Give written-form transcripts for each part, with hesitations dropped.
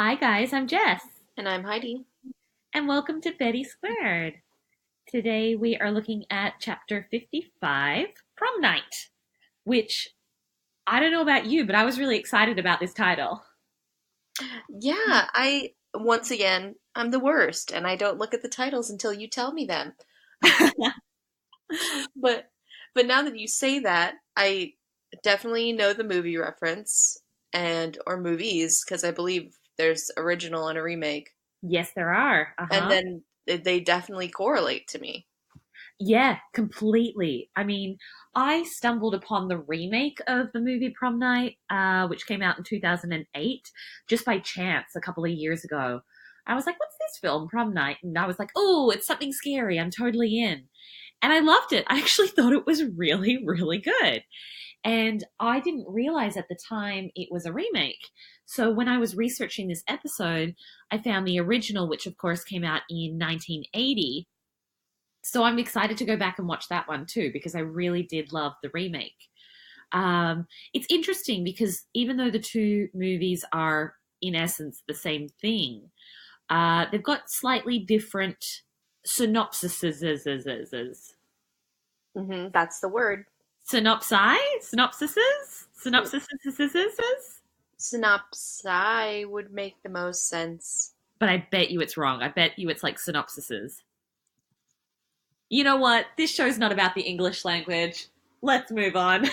Hi guys, I'm Jess, And I'm Heidi. and welcome to Betty Squared. Today we are looking at chapter 55, Prom Night, which I don't know about you, but I was really excited about this title. Yeah, once again, I'm the worst, and I don't look at the titles until you tell me them. But but now that you say that, I definitely know the movie reference and or movies because I believe there's original and a remake, Yes, there are. and Uh-huh. then they definitely correlate to me. Yeah, completely. I mean, I stumbled upon the remake of the movie Prom Night, which came out in 2008, just by chance a couple of years ago. I was like, what's this film, Prom Night? And I was like, oh, it's something scary. I'm totally in. And I loved it. I actually thought it was really, really good. And I didn't realize at the time it was a remake. So when I was researching this episode, I found the original, which of course came out in 1980. So I'm excited to go back and watch that one too, because I really did love the remake. It's interesting because even though the two movies are, in essence, the same thing, they've got slightly different synopsises. That's the word. Synopsises. Synopsi would make the most sense. But I bet you it's wrong. I bet you it's like synopsises. You know what? This show's not about the English language. Let's move on.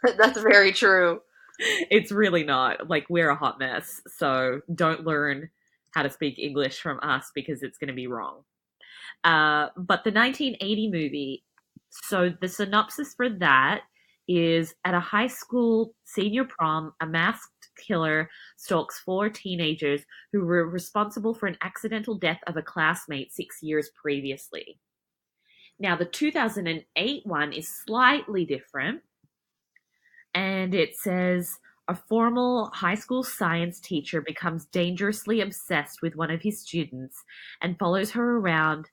That's very true. It's really not. Like, we're a hot mess. So don't learn how to speak English from us because it's going to be wrong. But the 1980 movie, so the synopsis for that is at a high school senior prom, a masked killer stalks four teenagers who were responsible for an accidental death of a classmate 6 years previously. Now, the 2008 one is slightly different, and it says a formal high school science teacher becomes dangerously obsessed with one of his students and follows her around.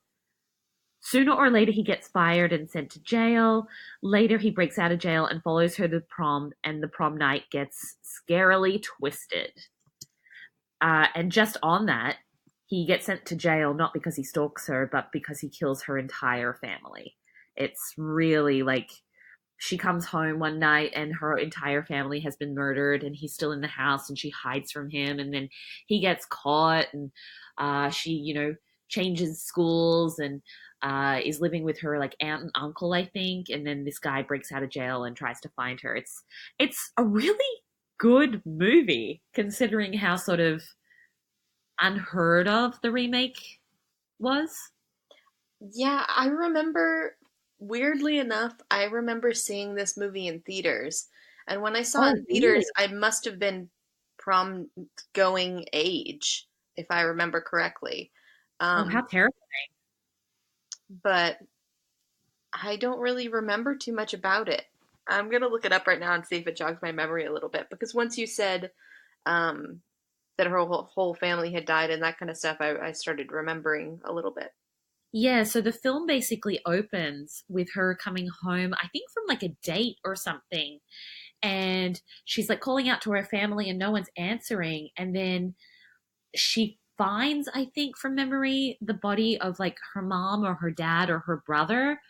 Sooner or later, he gets fired and sent to jail. Later, he breaks out of jail and follows her to prom, and the prom night gets scarily twisted. And just on that, he gets sent to jail not because he stalks her, but because he kills her entire family. It's really like she comes home one night and her entire family has been murdered, and he's still in the house, and she hides from him, and then he gets caught, and she, changes schools and is living with her like aunt and uncle, I think, and then this guy breaks out of jail and tries to find her. It's a really good movie considering how sort of unheard of the remake was. Yeah, I remember, weirdly enough, I remember seeing this movie in theaters. And when I saw it Oh, in theaters, really? I must have been prom going age, if I remember correctly. Oh, how Um, terrible. but I don't really remember too much about it. I'm gonna look it up right now and see if it jogs my memory a little bit. Because once you said um, that her whole family had died and that kind of stuff, I started remembering a little bit. Yeah, so the film basically opens with her coming home, I think from like a date or something. And she's like calling out to her family and no one's answering. And then she finds, I think from memory, the body of like her mom or her dad or her brother.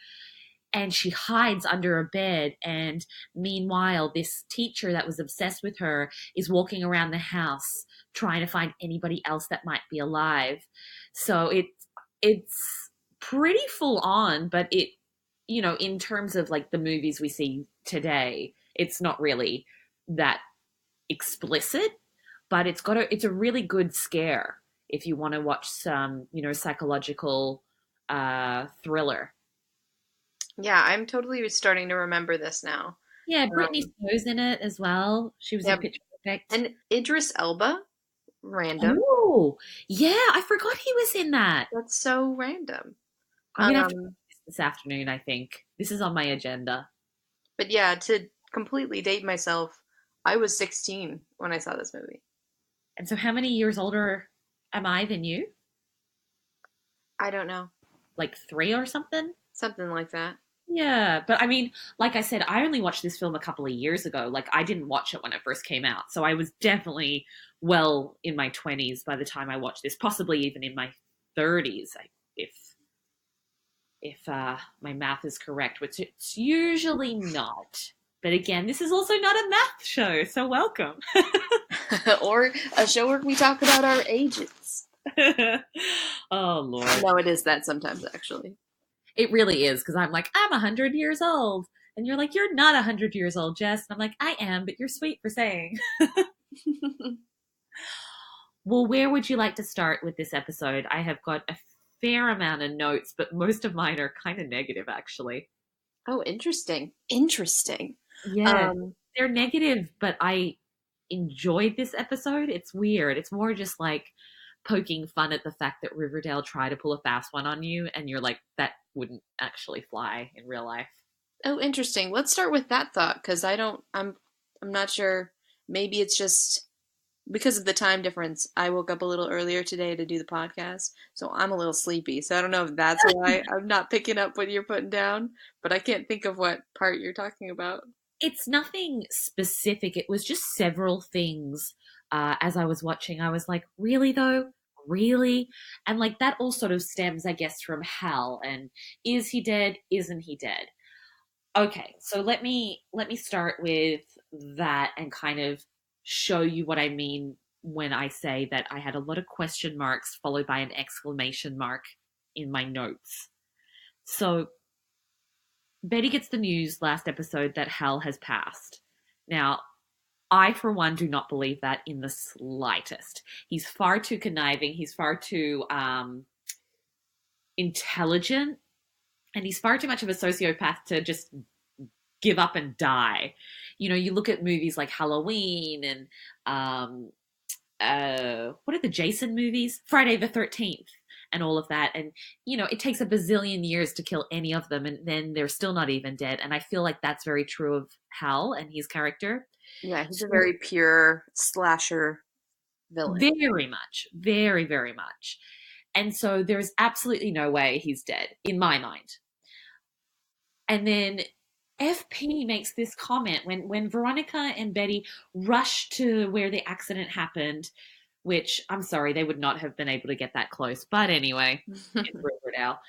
And she hides under a bed. And meanwhile, this teacher that was obsessed with her is walking around the house trying to find anybody else that might be alive. So it's pretty full on, but in terms of like the movies we see today, it's not really that explicit, but it's a really good scare if you want to watch some, psychological thriller. Yeah, I'm totally starting to remember this now. Yeah, Brittany Um, Snow's in it as well. She was in yeah, Pitch Perfect. and Idris Elba, random. Oh, yeah, I forgot he was in that. That's so random. I'm gonna have to Um, watch this afternoon, I think. This is on my agenda. but yeah, to completely date myself, I was 16 when I saw this movie. And so how many years older am I than you? I don't know, Like three or something? something like that. Yeah, but I mean, like I said, I only watched this film a couple of years ago. Like, I didn't watch it when it first came out. So I was definitely well in my 20s by the time I watched this, possibly even in my 30s, if my math is correct, which it's usually not. But again, this is also not a math show, so welcome. Or a show where we talk about our ages. Oh, Lord. No, it is that sometimes, actually. It really is, because I'm like, I'm 100 years old. And you're like, you're not 100 years old, Jess. And I'm like, I am, but you're sweet for saying. Well, where would you like to start with this episode? I have got a fair amount of notes, but most of mine are kind of negative, actually. Oh, interesting. Interesting. Yeah, Um, they're negative, but I enjoyed this episode. It's weird. It's more just like poking fun at the fact that Riverdale tried to pull a fast one on you, and you're like, that wouldn't actually fly in real life. oh, interesting. Let's start with that thought because I'm not sure. Maybe it's just because of the time difference. I woke up a little earlier today to do the podcast, so I'm a little sleepy. So I don't know if that's why I'm not picking up what you're putting down, but I can't think of what part you're talking about. It's nothing specific. It was just several things as I was watching. I was like, really though? Really? And like that all sort of stems, I guess, from Hal and is he dead? Isn't he dead? Okay, so let me start with that and kind of show you what I mean when I say that I had a lot of question marks followed by an exclamation mark in my notes. So Betty gets the news last episode that Hal has passed. Now, I, for one, do not believe that in the slightest. He's far too conniving. He's far too intelligent. And he's far too much of a sociopath to just give up and die. You know, you look at movies like Halloween and what are the Jason movies? Friday the 13th and all of that. And, you know, it takes a bazillion years to kill any of them and then they're still not even dead. And I feel like that's very true of Hal and his character. Yeah, he's So, a very pure slasher villain. very much, very, very much. And so there's absolutely no way he's dead in my mind. And then FP makes this comment when Veronica and Betty rush to where the accident happened, which I'm sorry, they would not have been able to get that close. But anyway, it's Riverdale.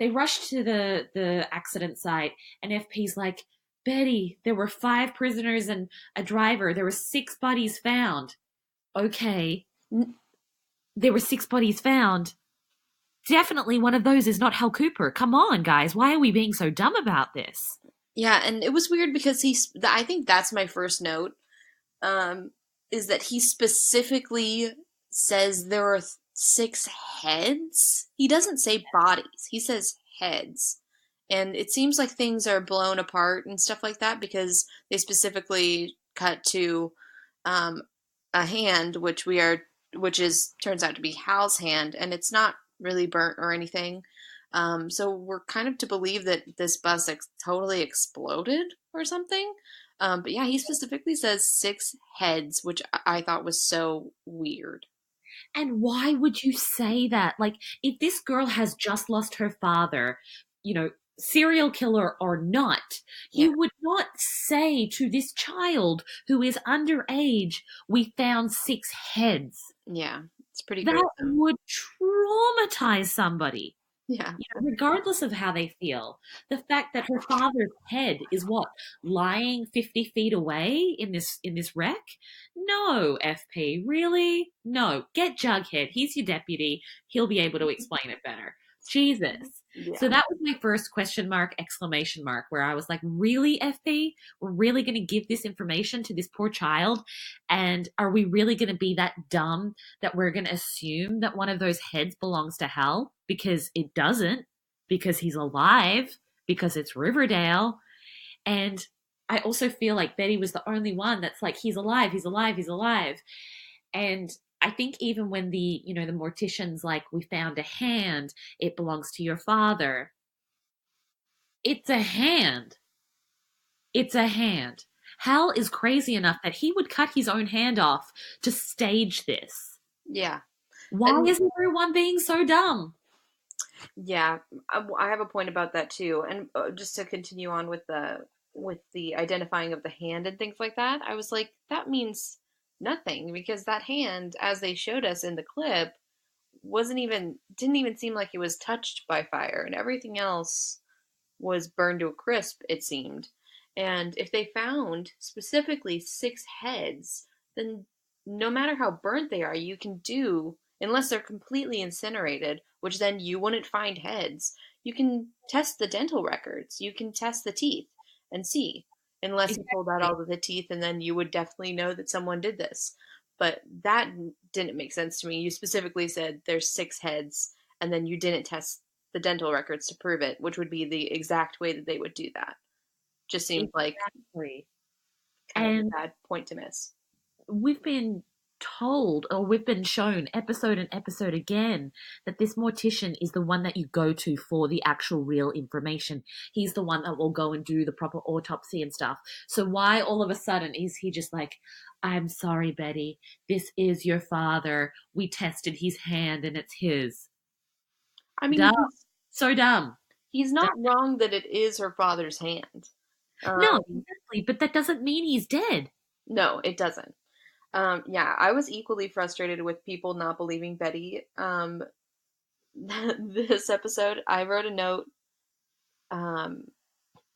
They rush to the accident site, and FP's like, Betty, there were 5 prisoners and a driver. There were 6 bodies found. Okay, there were 6 bodies found. Definitely one of those is not Hal Cooper. Come on, guys. Why are we being so dumb about this? Yeah, and it was weird because I think that's my first note, is that he specifically says there are 6 heads. He doesn't say bodies. He says heads. And it seems like things are blown apart and stuff like that because they specifically cut to um, a hand, which is turns out to be Hal's hand, and it's not really burnt or anything. So we're kind of to believe that this bus totally exploded or something. But yeah, he specifically says 6 heads, which I thought was so weird. And why would you say that? Like, if this girl has just lost her father, you know, serial killer or not, Yeah, you would not say to this child who is underage, we found 6 heads. yeah, it's pretty That gruesome. would traumatize somebody. Yeah, You know, regardless of how they feel, the fact that her father's head is what lying 50 feet away in this wreck. No, FP, really? No, get Jughead. He's your deputy. He'll be able to explain it better. Jesus. So yeah. that was my first question mark exclamation mark where I was like, really, FP? We're really going to give this information to this poor child, and are we really going to be that dumb that we're going to assume that one of those heads belongs to Hal? Because it doesn't, because he's alive, because it's Riverdale. And I also feel like Betty was the only one that's like, he's alive, he's alive, he's alive. And I think even when the mortician's like, we found a hand, it belongs to your father. It's a hand. It's a hand. Hal is crazy enough that he would cut his own hand off to stage this. Yeah. Why And is everyone being so dumb? Yeah, I have a point about that too. And just to continue on with the identifying of the hand and things like that, I was like, that means nothing because that hand, as they showed us in the clip, wasn't even didn't even seem like it was touched by fire, and everything else was burned to a crisp, it seemed. And if they found specifically six heads, then no matter how burnt they are, you can do, unless they're completely incinerated, which then you wouldn't find heads, you can test the dental records, you can test the teeth and see. Unless he pulled out Exactly. all of the teeth, and then you would definitely know that someone did this. But that didn't make sense to me. You specifically said there's six heads, and then you didn't test the dental records to prove it, which would be the exact way that they would do that. Just seemed like Exactly. kind of a And bad point to miss. we've been told, or we've been shown episode and episode again, that this mortician is the one that you go to for the actual real information. He's the one that will go and do the proper autopsy and stuff. So why all of a sudden is he just like, I'm sorry, Betty, this is your father. We tested his hand and it's his. I mean, Dumb. So dumb. he's Dumb. not wrong that it is her father's hand. No, Um, exactly. But that doesn't mean he's dead. no, it doesn't. Yeah, I was equally frustrated with people not believing Betty. This episode, I wrote a note. Um,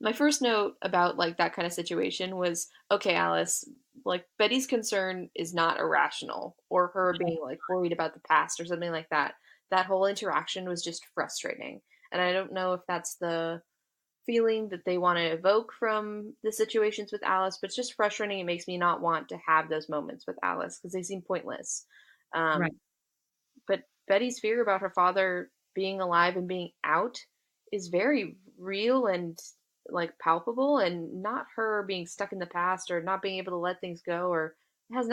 my first note about like that kind of situation was, okay, Alice, like Betty's concern is not irrational, or her being like worried about the past or something like that. That whole interaction was just frustrating, and I don't know if that's the feeling that they want to evoke from the situations with Alice, but it's just frustrating. It makes me not want to have those moments with Alice because they seem pointless. Right. um, but Betty's fear about her father being alive and being out is very real and like palpable, and not her being stuck in the past or not being able to let things go, or it has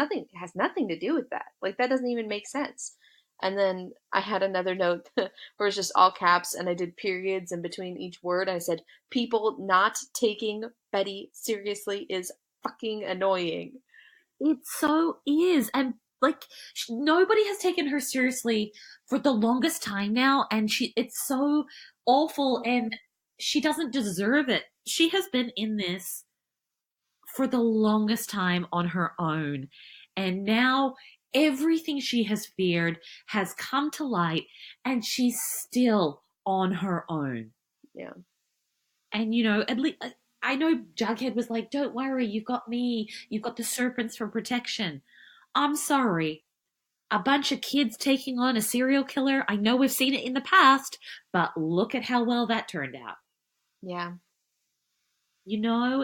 nothing to do with that. Like that doesn't even make sense. And then I had another note where it's just all caps and I did periods in between each word. I said, people not taking Betty seriously is fucking annoying. It so is. And like nobody has taken her seriously for the longest time now and it's so awful and she doesn't deserve it. She has been in this for the longest time on her own. And now everything she has feared has come to light and she's still on her own. Yeah. And at least I know Jughead was like, "Don't worry, you've got me. You've got the serpents for protection." I'm sorry. A bunch of kids taking on a serial killer. I know we've seen it in the past, but look at how well that turned out. Yeah.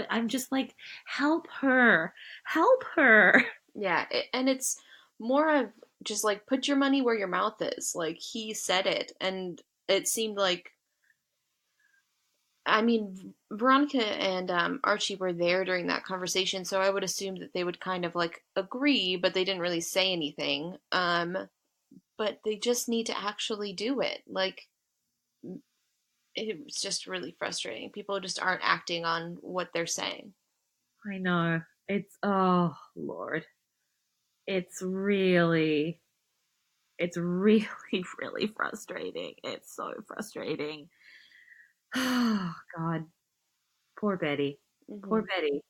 I'm just like, help her. Help her. Yeah, and it's more of just like put your money where your mouth is. Like he said it, and it seemed like, I mean, Veronica and Archie were there during that conversation, so I would assume that they would kind of like agree, but they didn't really say anything. But they just need to actually do it. Like it's just really frustrating. People just aren't acting on what they're saying. I know. Oh, Lord. It's really, it's really, really frustrating. It's so frustrating. Oh, God. Poor Betty. Poor Hmm. Betty.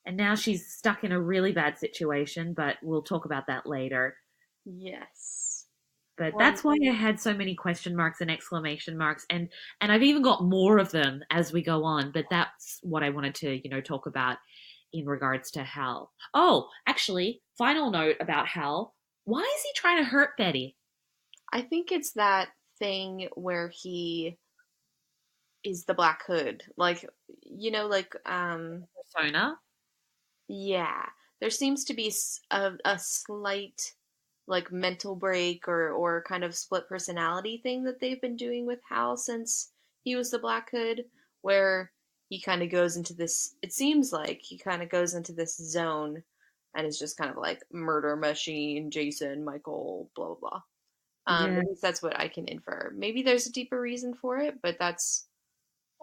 And now she's stuck in a really bad situation, but we'll talk about that later. Yes. But Well, that's why I had so many question marks and exclamation marks, and I've even got more of them as we go on. But that's what I wanted to, talk about in regards to Hal. Oh, actually, final note about Hal. Why is he trying to hurt Betty? I think it's that thing where he is the Black Hood. Like, like, Persona? yeah, there seems to be a slight, like, mental break or kind of split personality thing that they've been doing with Hal since he was the Black Hood, where he kind of goes into this, it seems like he kind of goes into this zone and is just kind of like murder machine, Jason, Michael, blah, blah, blah. Yeah, At least that's what I can infer. Maybe there's a deeper reason for it, but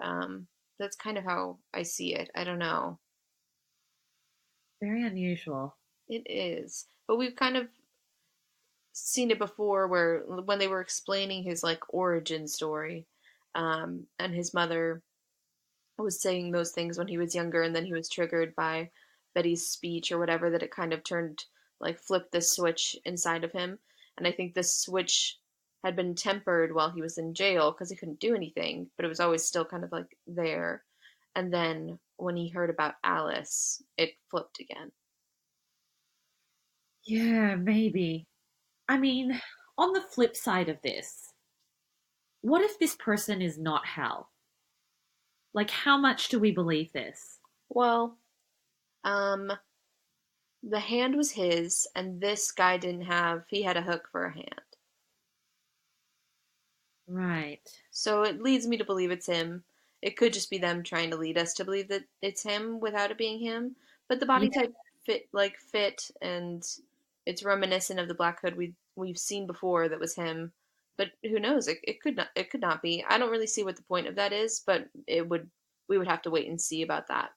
um, that's kind of how I see it. I don't know. very unusual. It is, but we've kind of seen it before where when they were explaining his like origin story, and his mother was saying those things when he was younger, and then he was triggered by Betty's speech or whatever, that it kind of turned, like, flipped this switch inside of him. And I think this switch had been tempered while he was in jail because he couldn't do anything, but it was always still kind of like there. And then when he heard about Alice, it flipped again. Yeah, maybe. I mean, on the flip side of this, what if this person is not Hal? Like, how much do we believe this? Well, um, the hand was his, and this guy didn't have, he had a hook for a hand. Right. So it leads me to believe it's him. It could just be them trying to lead us to believe that it's him without it being him. But the body Yeah. type fit, and it's reminiscent of the Black Hood we've seen before that was him. But who knows? It could not be. I don't really see what the point of that is, but it would we would have to wait and see about that.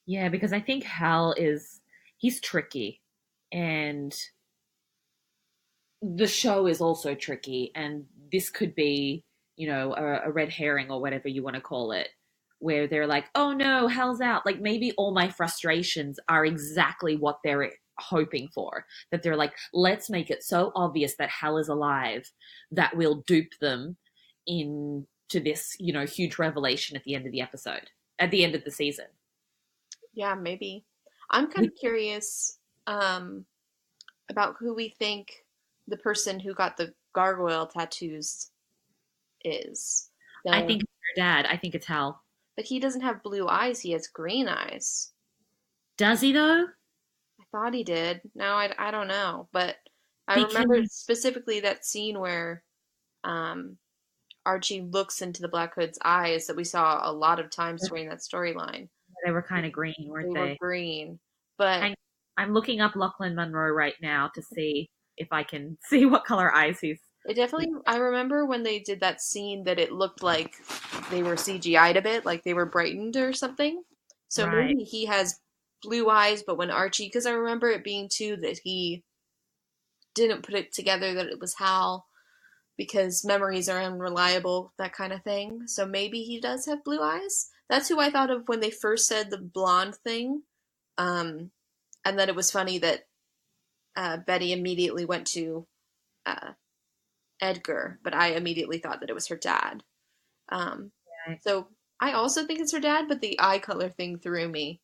Yeah, because I think Hal is he's tricky and the show is also tricky and this could be, a red herring or whatever you want to call it, where they're like, "Oh no, Hal's out." Like maybe all my frustrations are exactly what they're hoping for. That they're like, "Let's make it so obvious that Hal is alive that we'll dupe them into this, huge revelation at the end of the episode, at the end of the season." Yeah, maybe. I'm kind of curious um, about who we think the person who got the gargoyle tattoos is. I So, think it's her dad. I think it's Hal. but he doesn't have blue eyes, he has green eyes. Does he though? I thought he did. No, I don't know. But I remember Because specifically that scene where um, Archie looks into the Black Hood's eyes that we saw a lot of times during that storyline. they were kind of green, weren't They were they? green. But Hang, I'm looking up Lachlan Monroe right now to see if I can see what color eyes it definitely, I remember when they did that scene that it looked like they were CGI'd a bit, like they were brightened or something. So right. maybe he has blue eyes, but when Archie, because I remember it being too that he didn't put it together that it was Hal because memories are unreliable, that kind of thing. So maybe he does have blue eyes. That's who I thought of when they first said the blonde thing. Um, and then it was funny that Betty immediately went to uh, Edgar, but I immediately thought that it was her dad. Um, Right. so I also think it's her dad, but the eye color thing threw me.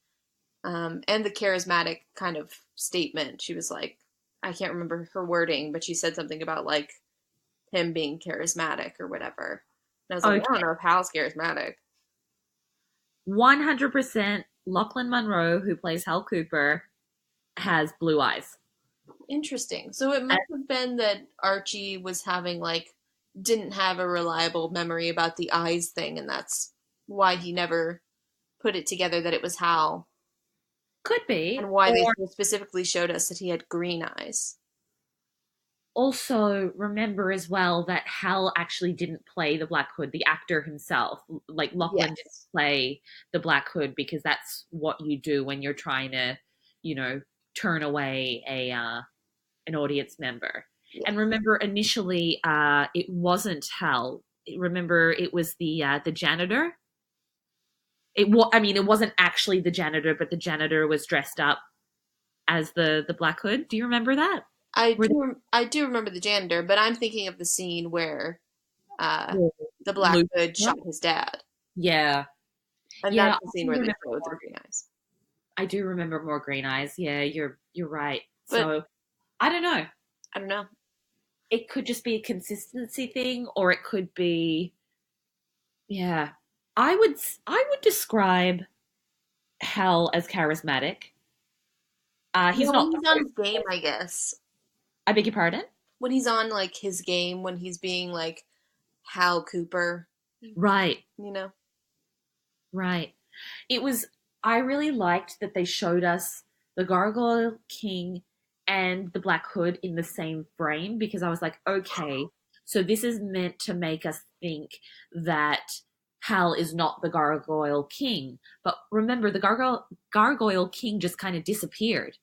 And the charismatic kind of statement. She was like, I can't remember her wording, but she said something about like him being charismatic or whatever. And I was like, I don't Okay. know if Hal's charismatic. 100% Lachlan Monroe, who plays Hal Cooper, has blue eyes. Interesting. So it must have been that Archie was having like didn't have a reliable memory about the eyes thing, and that's why he never put it together that it was Hal, Could be. and why they Or so specifically showed us that he had green eyes. also remember as well that Hal actually didn't play the Black Hood, the actor himself. Like Lachlan didn't Yes. play the Black Hood because that's what you do when you're trying to, you know, turn away an audience member. And Yes. remember, initially, it wasn't Hal. Remember, it was the janitor. I mean, it wasn't actually the janitor, but the janitor was dressed up as the Black Hood. Do you remember that? Where I do remember the janitor, but I'm thinking of the scene where uh, the the Black Luke? Hood shot his dad, Yeah, and yeah. that's the scene I where they remember showed the more. green eyes. I do remember more green eyes. Yeah, you're right. But So I don't know. I don't know. It could just be a consistency thing, or it could be, yeah. I would describe Hal as charismatic. Yeah, He's when not the he's on his game, most. I guess. I beg your pardon. When he's on like his game, when he's being like Hal Cooper, Right, you know. right. It was. I really liked that they showed us the Gargoyle King and the Black Hood in the same frame because I was like, okay, so this is meant to make us think that Hal is not the Gargoyle King. But remember, the Gargoyle King just kind of disappeared.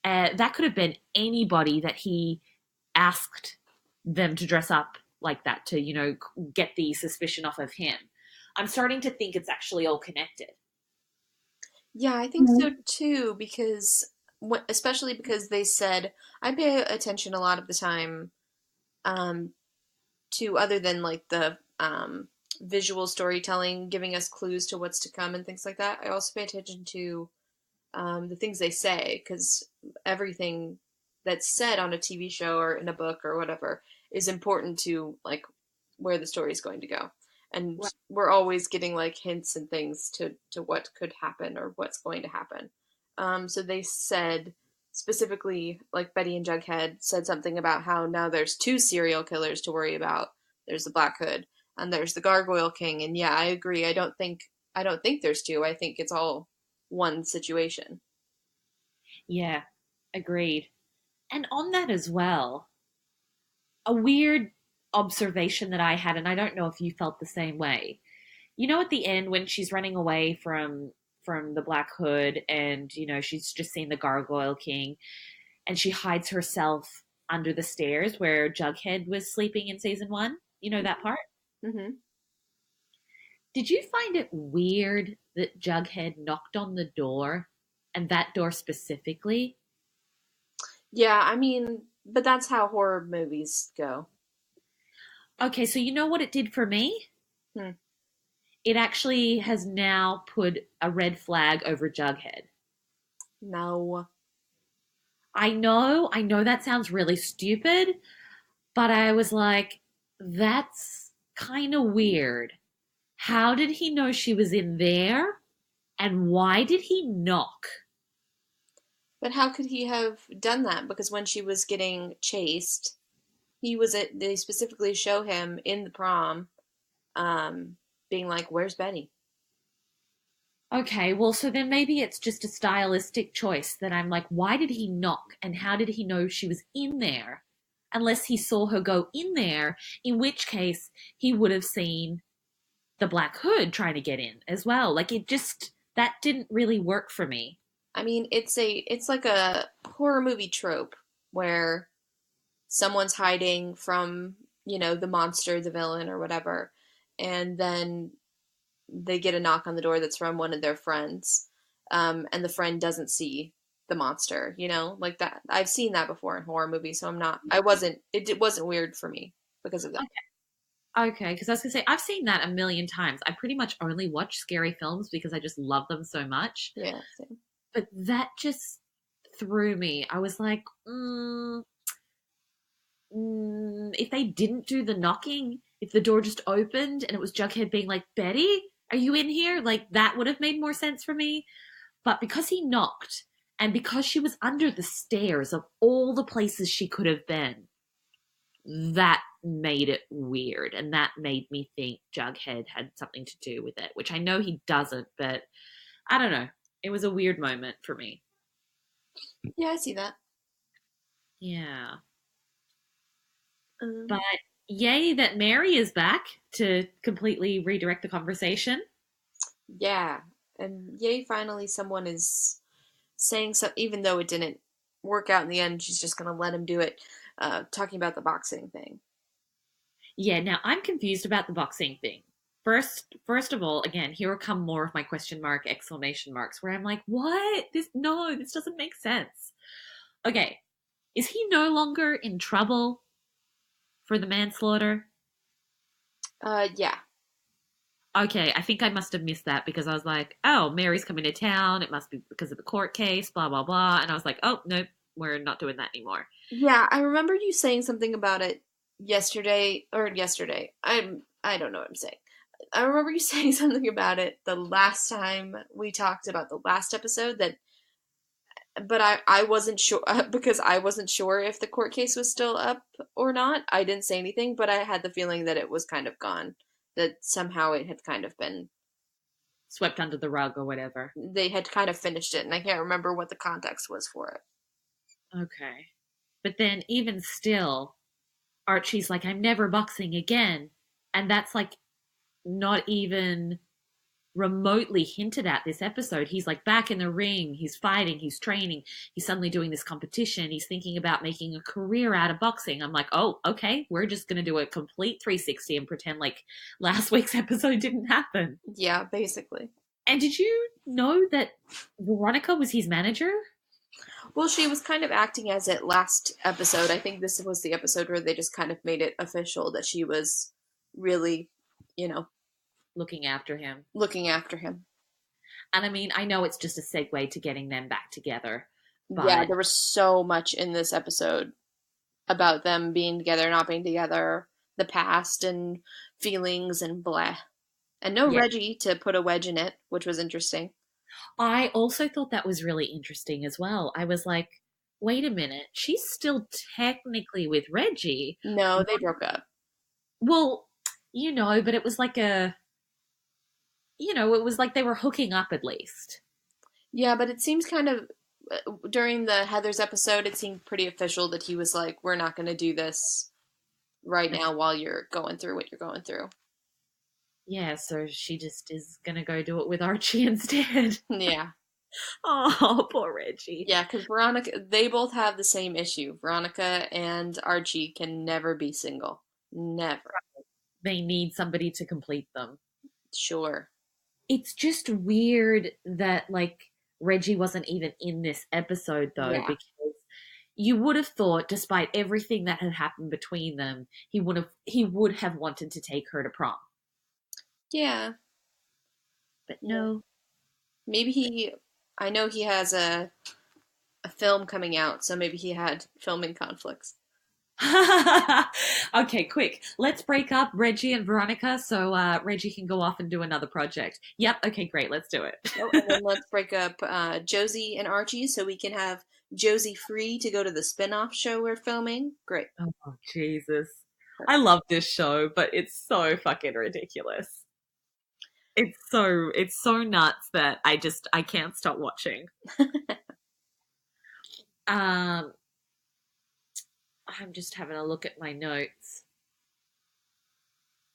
That could have been anybody that he asked them to dress up like that to, get the suspicion off of him. I'm starting to think it's actually all connected. Yeah, I think so too, because especially because they said I pay attention a lot of the time um, to other than like the visual storytelling, giving us clues to what's to come and things like that. I also pay attention to the things they say because everything that's said on a TV show or in a book or whatever is important to like where the story is going to go. And Right. we're always getting like hints and things to what could happen or what's going to happen. So they said specifically, like Betty and Jughead said something about how now there's two serial killers to worry about. There's the Black Hood and there's the Gargoyle King. And yeah, I agree. I don't think there's two. I think it's all one situation. Yeah, agreed. And on that as well, a weird observation that I had, and I don't know if you felt the same way. At the end when she's running away from the Black Hood, and she's just seen the Gargoyle King, and she hides herself under the stairs where Jughead was sleeping in season 1. You know that part? Mm-hmm. Did you find it weird that Jughead knocked on the door, and that door specifically? Yeah, I mean, but that's how horror movies go. Okay, so you know what it did for me? Hmm. It actually has now put a red flag over Jughead. No. I know that sounds really stupid, but I was like, that's kind of weird. How did he know she was in there? And why did he knock? But how could he have done that? Because when she was getting chased, they specifically show him in the prom, um, being like, "Where's Betty?" Okay, well, so then maybe it's just a stylistic choice that I'm like, why did he knock? And how did he know she was in there? Unless he saw her go in there, in which case he would have seen the Black Hood trying to get in as well. Like that didn't really work for me. I mean, it's like a horror movie trope where someone's hiding from, the monster, the villain, or whatever, and then they get a knock on the door that's from one of their friends, and the friend doesn't see the monster, like that. I've seen that before in horror movies, so it wasn't weird for me because of that. Okay, because I was gonna say I've seen that a million times. I pretty much only watch scary films because I just love them so much. Yeah, same. But that just threw me. I was like, if they didn't do the knocking, if the door just opened and it was Jughead being like, Betty, are you in here? Like, that would have made more sense for me. But because he knocked, and because she was under the stairs of all the places she could have been, that made it weird. And that made me think Jughead had something to do with it, which I know he doesn't, but I don't know. It was a weird moment for me. Yeah, I see that. Yeah. Um, But yay that Mary is back to completely redirect the conversation. yeah, and yay, finally someone is saying so, even though it didn't work out in the end, she's just gonna let him do it. Talking about the boxing thing. Yeah, now I'm confused about the boxing thing. First of all, again, here come more of my question mark exclamation marks where I'm like, what? This doesn't make sense. Okay, is he no longer in trouble for the manslaughter? Yeah. Okay, I think I must have missed that because I was like, oh, Mary's coming to town. It must be because of the court case, blah, blah, blah. And I was like, oh, nope, we're not doing that anymore. Yeah, I remember you saying something about it yesterday. I don't know what I'm saying. I remember you saying something about it the last time we talked about the last episode that but I wasn't sure because I wasn't sure if the court case was still up or not. I didn't say anything, but I had the feeling that it was kind of gone. That somehow it had kind of been Swept under the rug or whatever. they had kind of finished it, and I can't remember what the context was for it. Okay. But then, even still, Archie's like, I'm never boxing again. And that's like not even remotely hinted at this episode. He's like back in the ring, he's fighting, he's training, he's suddenly doing this competition, he's thinking about making a career out of boxing. I'm like, oh, okay, we're just going to do a complete 360 and pretend like last week's episode didn't happen. Yeah, basically. And did you know that Veronica was his manager? Well, she was kind of acting as it last episode. I think this was the episode where they just kind of made it official that she was really, you know, Looking after him. looking after him. And I mean, I know it's just a segue to getting them back together, Yeah, but there was so much in this episode about them being together, not being together, the past and feelings and blah. And no yeah. Reggie to put a wedge in it, which was interesting. I also thought that was really interesting as well. I was like, wait a minute, she's still technically with Reggie. No, they broke up. Well, but it was like it was like they were hooking up at least. Yeah, but it seems kind of during the Heather's episode, it seemed pretty official that he was like, "We're not going to do this right now while you're going through what you're going through." Yeah, so she just is going to go do it with Archie instead. Yeah. Oh, poor Reggie. Yeah, because Veronica, they both have the same issue. Veronica and Archie can never be single. Never. They need somebody to complete them. Sure. It's just weird that like Reggie wasn't even in this episode though, Yeah. because you would have thought, despite everything that had happened between them, he would have wanted to take her to prom. Yeah. But no. Maybe I know he has a film coming out, so maybe he had filming conflicts. Okay, quick. Let's break up Reggie and Veronica so Reggie can go off and do another project. Yep, okay, great. Let's do it. Oh, and then let's break up Josie and Archie so we can have Josie free to go to the spin-off show we're filming. Great. Oh, Jesus. I love this show, but it's so fucking ridiculous. It's so nuts that I can't stop watching. I'm just having a look at my notes.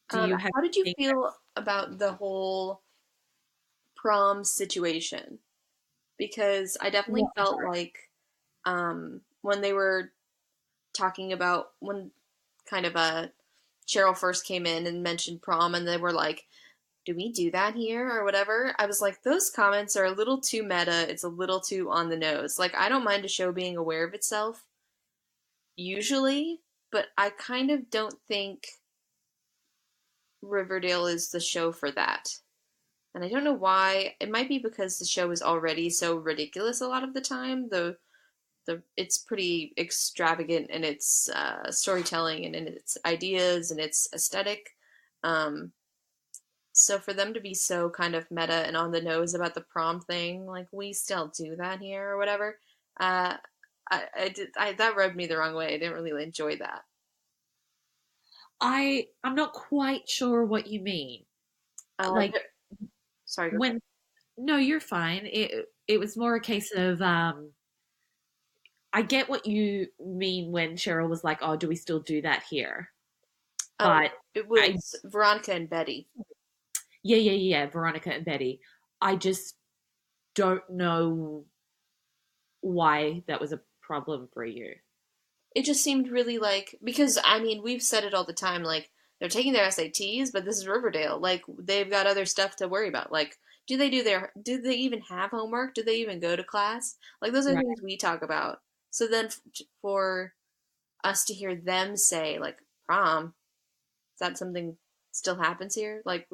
How did you feel about the whole prom situation? Because I definitely felt like when they were talking about when kind of Cheryl first came in and mentioned prom, and they were like, "Do we do that here or whatever?" I was like, those comments are a little too meta. It's a little too on the nose. Like, I don't mind a show being aware of itself usually, but I kind of don't think Riverdale is the show for that. And I don't know why. It might be because the show is already so ridiculous a lot of the time. It's pretty extravagant in its storytelling and in its ideas and its aesthetic. So for them to be so kind of meta and on the nose about the prom thing, like, we still do that here or whatever, that rubbed me the wrong way. I didn't really enjoy that. I'm not quite sure what you mean. Like, sorry. When no, you're fine. It was more a case of I get what you mean when Cheryl was like, "Oh, do we still do that here?" But it was Veronica and Betty. Yeah, Veronica and Betty. I just don't know why that was a problem for you. It just seemed really like, because I mean, we've said it all the time, like, they're taking their SATs, but this is Riverdale. Like, they've got other stuff to worry about. Like, do they even have homework? Do they even go to class? Like, those are Right. things we talk about. So then for us to hear them say, like, prom, is that something still happens here? Like,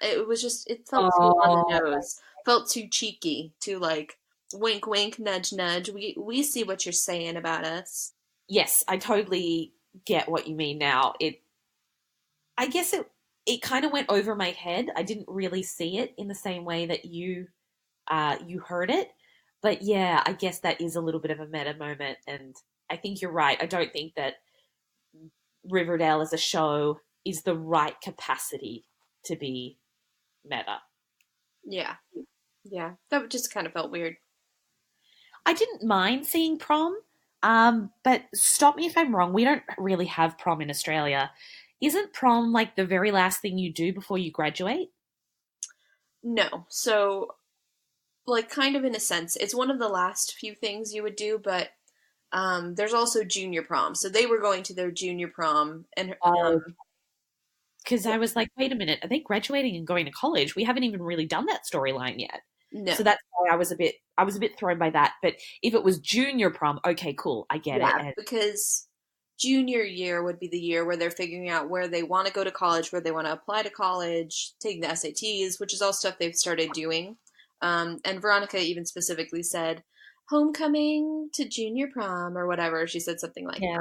it was just, it felt too on the nose. Felt too cheeky, too like, wink, wink, nudge, nudge. We see what you're saying about us. Yes, I totally get what you mean now. I guess it kind of went over my head. I didn't really see it in the same way that you heard it. But yeah, I guess that is a little bit of a meta moment, and I think you're right. I don't think that Riverdale as a show is the right capacity to be meta. Yeah. That just kind of felt weird. I didn't mind seeing prom, but stop me if I'm wrong. We don't really have prom in Australia. Isn't prom like the very last thing you do before you graduate? No. So, like, kind of in a sense, it's one of the last few things you would do, but there's also junior prom. So they were going to their junior prom, and Oh, because I was like, wait a minute, are they graduating and going to college? We haven't even really done that storyline yet. no. So that's why I was a bit thrown by that. But if it was junior prom, okay, cool, I get it. Yeah, And because junior year would be the year where they're figuring out where they want to go to college, where they want to apply to college, taking the SATs, which is all stuff they've started doing. And Veronica even specifically said, homecoming to junior prom or whatever. She said something like yeah,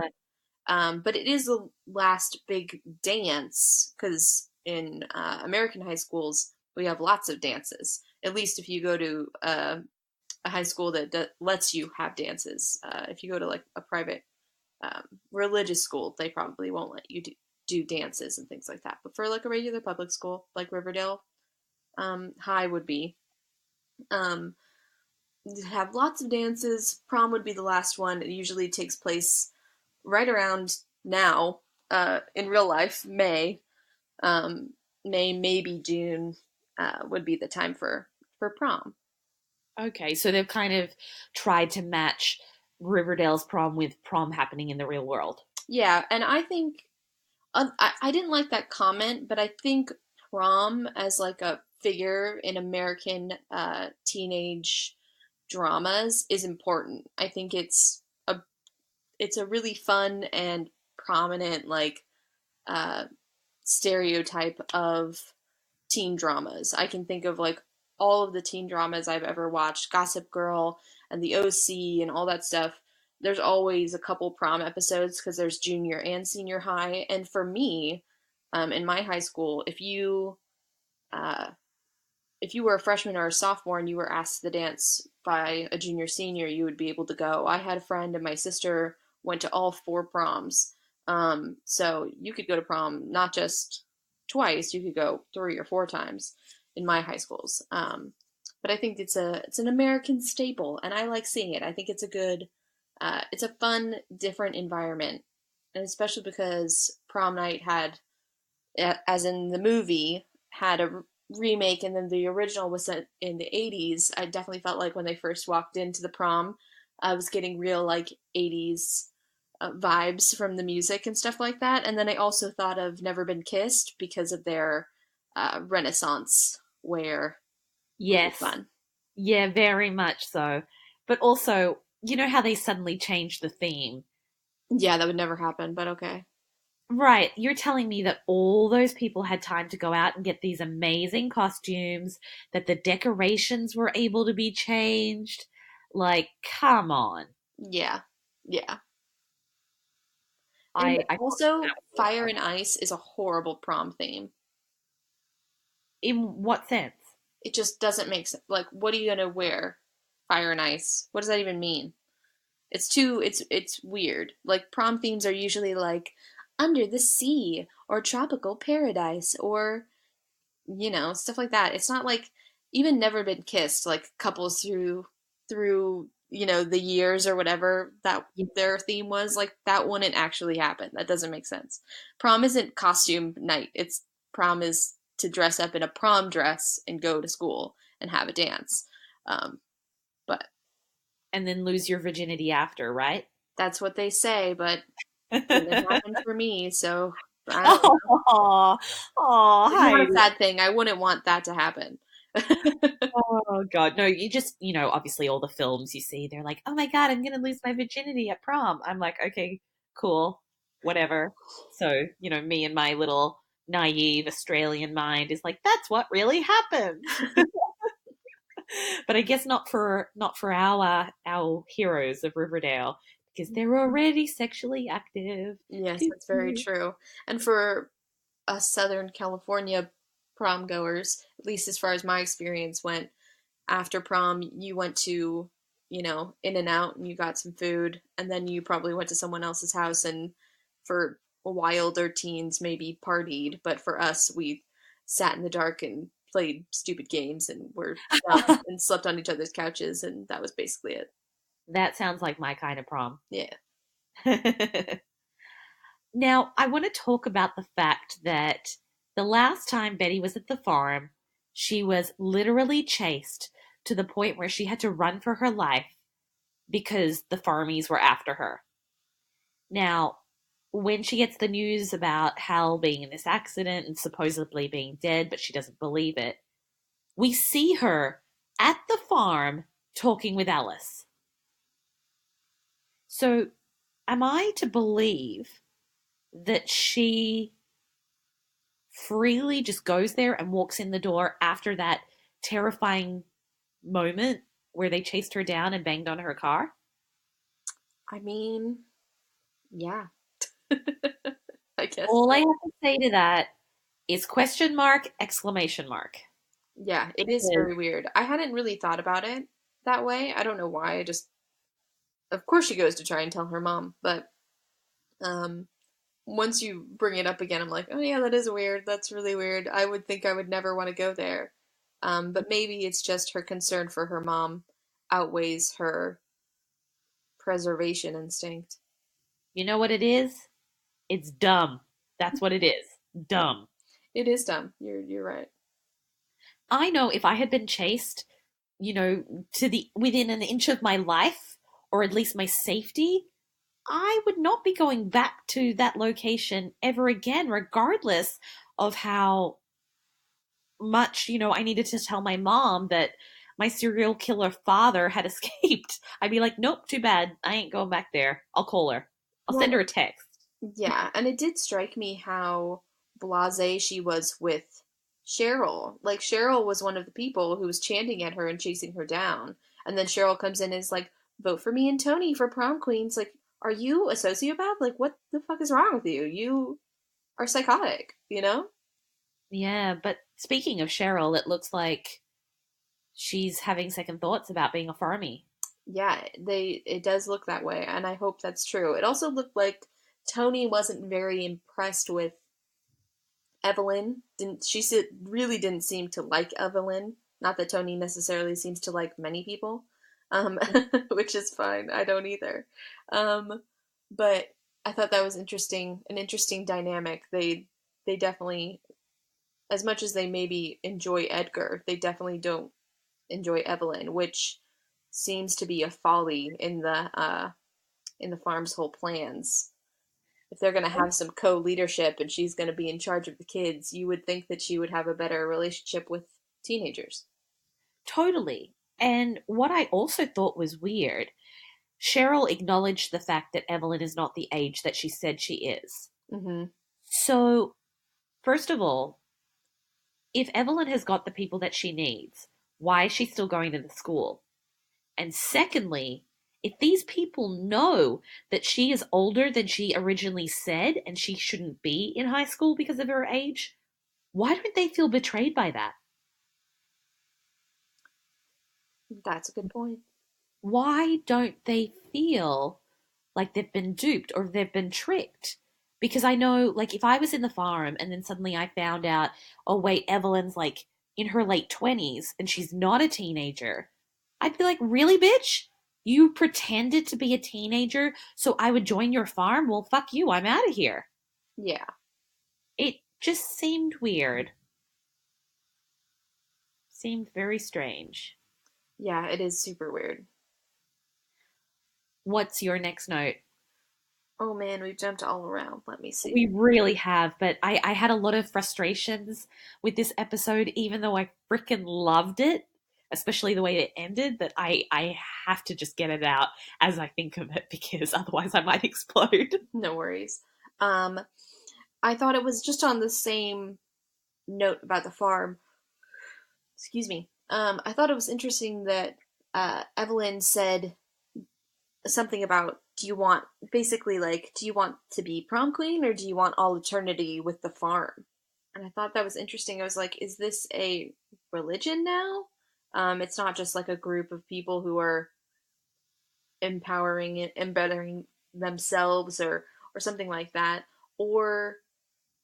that. But it is the last big dance because in American high schools, we have lots of dances. At least if you go to a high school that lets you have dances. If you go to like a private religious school, they probably won't let you do dances and things like that. But for like a regular public school, like Riverdale High would be, um, have lots of dances. Prom would be the last one. It usually takes place right around now, in real life, May. May, maybe June would be the time for prom. okay. So they've kind of tried to match Riverdale's prom with prom happening in the real world. Yeah, and I think I didn't like that comment, but I think prom as like a figure in American teenage dramas is important. I think it's a really fun and prominent like uh, stereotype of teen dramas. I can think of like all of the teen dramas I've ever watched, Gossip Girl and The OC and all that stuff. There's always a couple prom episodes because there's junior and senior high. And for me, in my high school, uh, if you were a freshman or a sophomore and you were asked to dance by a junior senior, you would be able to go. I had a friend and my sister went to all four proms. So you could go to prom not just twice, you could go three or four times in my high schools. But I think it's an American staple, and I like seeing it. I think it's a fun, different environment, and especially because prom night had, as in the movie, had a remake, and then the original was set in the 80s. I definitely felt like when they first walked into the prom, I was getting real like 80s vibes from the music and stuff like that. And then I also thought of Never Been Kissed because of their Renaissance wear, which is Yes. fun. Yeah, very much so. But also, you know how they suddenly changed the theme? Yeah, that would never happen, but okay. Right, you're telling me that all those people had time to go out and get these amazing costumes, that the decorations were able to be changed? Like, come on. Yeah, yeah. And I thought also, that was really Fire fun. and Ice is a horrible prom theme. In what sense? It just doesn't make sense. Like, what are you gonna wear? Fire and Ice. What does that even mean? It's weird. Like prom themes are usually like under the sea or tropical paradise or stuff like that. It's not like even Never Been Kissed, like couples through the years or whatever that Yeah. their theme was, like that wouldn't actually happen. That doesn't make sense. Prom isn't costume night. It's prom is to dress up in a prom dress and go to school and have a dance. But And then lose your virginity after, right? that's what they say, but didn't happen for me, so I don't know. Oh, oh, It's not a Heidi. sad thing. I wouldn't want that to happen. Oh God, no, you just, obviously all the films you see, they're like, oh my God, I'm gonna lose my virginity at prom. I'm like, okay, cool, whatever. So, me and my little naive Australian mind is like, that's what really happens. But I guess not for our heroes of Riverdale because they're already sexually active. Yes, Doo that's very doo. true. And for us Southern California prom goers, at least as far as my experience went, after prom, you went to, In and Out and you got some food, and then you probably went to someone else's house and for wilder teens maybe partied, but for us, we sat in the dark and played stupid games and were dumb and slept on each other's couches, and that was basically it. That sounds like my kind of prom. Yeah. Now, I want to talk about the fact that the last time Betty was at the farm, She was literally chased to the point where she had to run for her life because the farmies were after her. Now, when she gets the news about Hal being in this accident and supposedly being dead, but she doesn't believe it, we see her at the farm talking with Alice. So, am I to believe that she freely just goes there and walks in the door after that terrifying moment where they chased her down and banged on her car? I mean, yeah, I guess All I have so. to say to that is question mark, exclamation mark. Yeah, it is Because very weird. I hadn't really thought about it that way. I don't know why. I just, of course, she goes to try and tell her mom, but um, once you bring it up again, I'm like, oh yeah, that is weird. That's really weird. I would think I would never want to go there. But maybe it's just her concern for her mom outweighs her preservation instinct. you know what it is? It's dumb. That's what it is. Dumb. It is dumb. You're right. I know if I had been chased, to the within an inch of my life, or at least my safety, I would not be going back to that location ever again, regardless of how much, I needed to tell my mom that my serial killer father had escaped. I'd be like, nope, too bad. I ain't going back there. I'll call her. I'll send Well, her a text. yeah, and it did strike me how blasé she was with Cheryl. Like Cheryl was one of the people who was chanting at her and chasing her down. And then Cheryl comes in and is like, "Vote for me and Tony for prom queens." Like, are you a sociopath? Like, what the fuck is wrong with you? You are psychotic, you know? Yeah, but speaking of Cheryl, it looks like she's having second thoughts about being a farmie. Yeah, it does look that way, and I hope that's true. It also looked like Tony wasn't very impressed with Evelyn. Didn't she really didn't seem to like Evelyn. Not that Tony necessarily seems to like many people, um, which is fine. I don't either. Um, but I thought that was interesting, an interesting dynamic. They definitely, as much as they maybe enjoy Edgar, they definitely don't enjoy Evelyn, which seems to be a folly in the farm's whole plans. If they're going to have some co-leadership and she's going to be in charge of the kids, you would think that she would have a better relationship with teenagers. Totally. And what I also thought was weird, Cheryl acknowledged the fact that Evelyn is not the age that she said she is. Hmm. So, first of all, if Evelyn has got the people that she needs, why is she still going to the school? And secondly, if these people know that she is older than she originally said and she shouldn't be in high school because of her age, why don't they feel betrayed by that? That's a good point. Why don't they feel like they've been duped or they've been tricked? Because I know, like, if I was in the farm and then suddenly I found out, oh, wait, Evelyn's like in her late 20s and she's not a teenager, I'd be like, really, bitch? You pretended to be a teenager so I would join your farm? Well, fuck you. I'm out of here. Yeah. It just seemed weird. Seemed very strange. Yeah, it is super weird. What's your next note? Oh man, we've jumped all around. Let me We see. really have, but I had a lot of frustrations with this episode, even though I freaking loved it, especially the way it ended, that I have to just get it out as I think of it because otherwise I might explode. No worries. Um, I thought it was just on the same note about the farm. Excuse me. I thought it was interesting that Evelyn said something about, do you want, basically like, do you want to be prom queen or do you want all eternity with the farm? And I thought that was interesting. I was like, is this a religion now? It's not just like a group of people who are empowering and bettering themselves or something like that. Or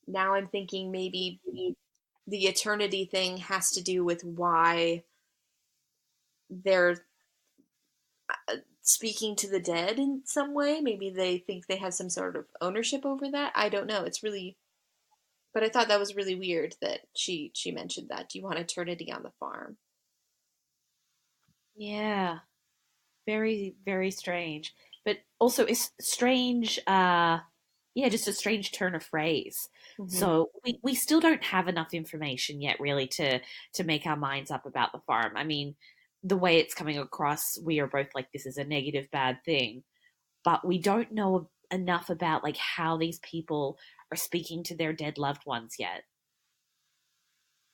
now I'm thinking maybe the eternity thing has to do with why they're speaking to the dead in some way. Maybe they think they have some sort of ownership over that. I don't know. It's really But I thought that was really weird that she mentioned that. Do you want eternity on the farm? Yeah, very, very strange. But also it's strange, yeah, just a strange turn of phrase. Hmm. So we still don't have enough information yet really to make our minds up about the farm. I mean, the way it's coming across, we are both like this is a negative bad thing, but we don't know enough about like how these people are speaking to their dead loved ones yet.